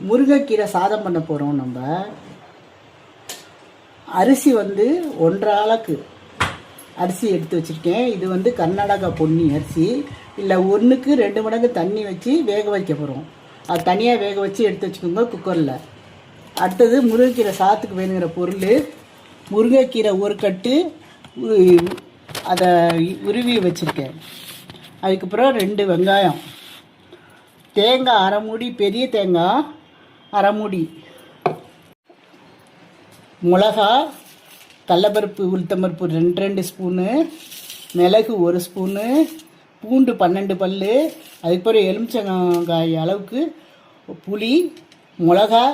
முருங்கைக்கீரை சாதம் பண்ண போகிறோம். நம்ம அரிசி வந்து 1.5 ஆளுக்கு அரிசி எடுத்து வச்சுருக்கேன். இது வந்து கர்நாடகா பொன்னி அரிசி. இல்லை 1க்கு 2 மடங்கு தண்ணி வச்சு வேக வைக்க போகிறோம். அது தனியாக வேக வச்சு எடுத்து வச்சுக்கோங்க குக்கரில். அடுத்தது முருங்கைக்கீரை சாதத்துக்கு வேணுங்கிற பொருள்: முருங்கைக்கீரை 1 கட்டு அதை உருவி வச்சுருக்கேன். அதுக்கப்புறம் 2 வெங்காயம், தேங்காய் 1/2 மூடி, பெரிய தேங்காய் 1/2 மூடி, மிளகா, கடலப்பருப்பு, உளுத்தம்பருப்பு 2 ஸ்பூனு, மிளகு 1 ஸ்பூனு, பூண்டு 12 பல், அதுக்கப்புறம் எலுமிச்சங்காய் அளவுக்கு புளி, மிளகா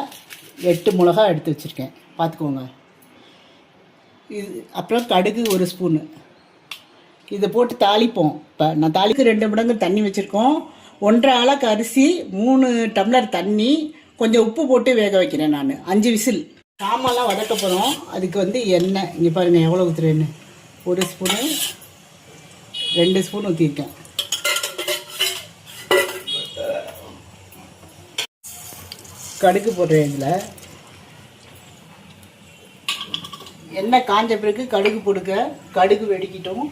8 மிளகா எடுத்து வச்சுருக்கேன், பார்த்துக்கோங்க. இது அப்புறம் கடுகு 1 ஸ்பூனு. இதை போட்டு தாளிப்போம். இப்போ நான் தாளிக்கு 2 மடங்கு தண்ணி வச்சுருக்கோம். 1.5 ஆளுக்கு அரிசி, 3 டம்ளர் தண்ணி, கொஞ்சம் உப்பு போட்டு வேக வைக்கிறேன். நான் 5 விசில். சாமான்லாம் வதக்க போகிறோம். அதுக்கு வந்து எண்ணெய் இங்கே பாருங்கள் எவ்வளோ ஊற்றுறேன்னு. 1 ஸ்பூனு, 2 ஸ்பூன் ஊற்றிருக்கேன். கடுகு போடுறேன். இதில் எண்ணெய் காஞ்ச பிறகு கடுகு போடுங்க. கடுகு வெடிக்கிட்டோம்.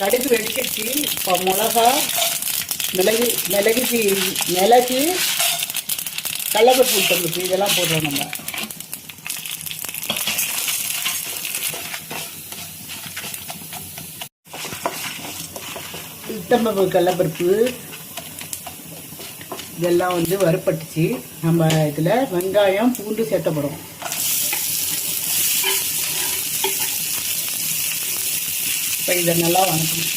கடுகு வெடிக்கிச்சு. இப்போ மிளகா, மிளகு, கடலப்பருப்பு, உளுத்தம்பருப்பு இதெல்லாம் போடுறோம். நம்ம உளுத்தம்பருப்பு, கடலப்பருப்பு இதெல்லாம் வந்து வறுப்பட்டுச்சு. நம்ம இதில் வெங்காயம், பூண்டு சேர்த்த போகிறோம். இப்போ இதை நல்லா வணக்கணும்.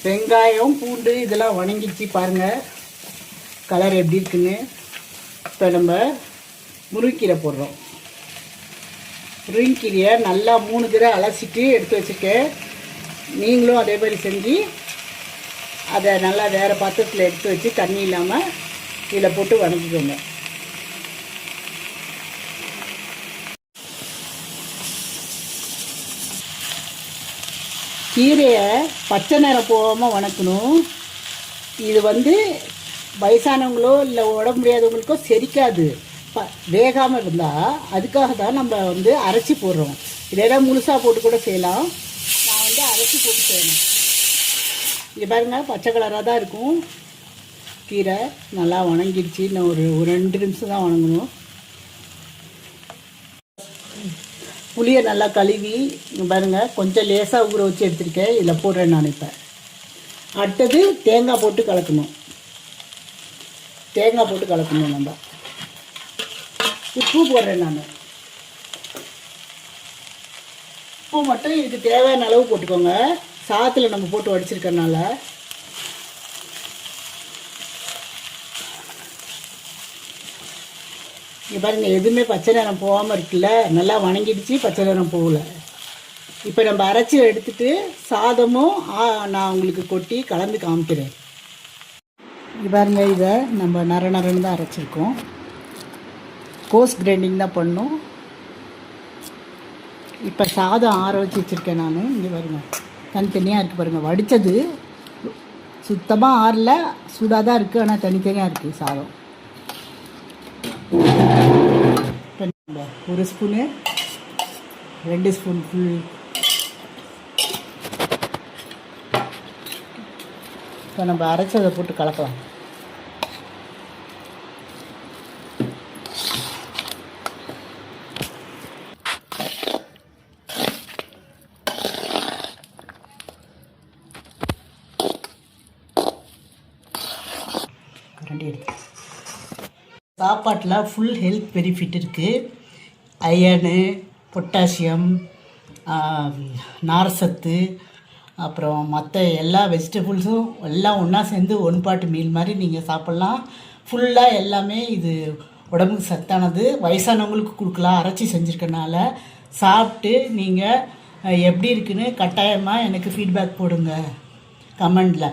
வெங்காயம், பூண்டு இதெல்லாம் வணங்கிச்சு. பாருங்கள் கலர் எப்படி இருக்குன்னு. இப்போ நம்ம முருங்கைக்கீரை போடுறோம். முருங்கைக்கீரையை நல்லா 3 தடவை அலசிட்டு எடுத்து வச்சுருக்கேன். நீங்களும் அதே மாதிரி செஞ்சு அதை நல்லா வேறு பாத்திரத்தில் எடுத்து வச்சு தண்ணி இல்லாமல் இதில் போட்டு வணங்கிக்கோங்க. கீரையை பச்சை நிறம் போகாமல் வணக்கணும். இது வந்து வயசானவங்களோ இல்லை உடம்பு முடியாதவங்களுக்கோ செரிக்காது வேகாமல் இருந்தால். அதுக்காக தான் நம்ம வந்து அரைச்சி போடுறோம். இதெல்லாம் முழுசாக போட்டு கூட செய்யலாம். நான் வந்து அரைச்சி போட்டு செய்யணும். இங்கே பாருங்கள் பச்சை கலராக தான் இருக்கும். கீரை நல்லா வணங்கிடுச்சு. இன்னும் ஒரு 2 நிமிஷம் தான் வணங்கணும். புளியை நல்லா கழுவி இங்கே பாருங்கள் கொஞ்சம் லேசாக ஊற வச்சு எடுத்துருக்கேன். இதில் போடுறேன் நான். இப்போ அடுத்தது தேங்காய் போட்டு கலக்கணும். நம்ம உப்பு போடுறேன். நான் உப்பு மட்டும் இதுக்கு தேவையான அளவு போட்டுக்கோங்க. சாதத்தில் நம்ம போட்டு வடிச்சிருக்கறனால. இங்கே பாருங்கள் எதுவுமே பச்சை நிறம் போகாமல் இருக்குல்ல. நல்லா வணங்கிடுச்சு, பச்சை நிறம் போகல. இப்போ நம்ம அரைச்சி எடுத்துட்டு சாதமும் நான் உங்களுக்கு கொட்டி கலந்து காமிக்கிறேன். இங்கே பாருங்கள் இதை நம்ம நரன்னு தான் அரைச்சிருக்கோம். கோஸ் கிரைண்டிங் தான் பண்ணோம். இப்போ சாதம் ஆற வச்சு வச்சுருக்கேன் நான். இங்கே பாருங்கள் தனித்தனியாக இருக்குது. பாருங்கள் வடித்தது சுத்தமாக ஆறல, சூடாக தான் இருக்குது. ஆனால் தனித்தனியாக இருக்குது சாதம். 1 ஸ்பூனு, 2 ஸ்பூன் ஃபுல். இப்போ நம்ம அரைச்சதை போட்டு கலக்கலாம். சாப்பாட்டில் ஃபுல் ஹெல்த் பெனிஃபிட் இருக்குது. அயனு, பொட்டாசியம், நார்சத்து, அப்புறம் மற்ற எல்லா வெஜிடபிள்ஸும் எல்லாம் ஒன்றா சேர்ந்து 1 பாட் மீல் மாதிரி நீங்கள் சாப்பிட்லாம். ஃபுல்லாக எல்லாமே இது உடம்புக்கு சத்தானது. வயசானவங்களுக்கு கொடுக்கலாம். அரைச்சி செஞ்சுருக்கனால சாப்பிட்டு நீங்கள் எப்படி இருக்குன்னு கட்டாயமாக எனக்கு ஃபீட்பேக் போடுங்க கமெண்டில்.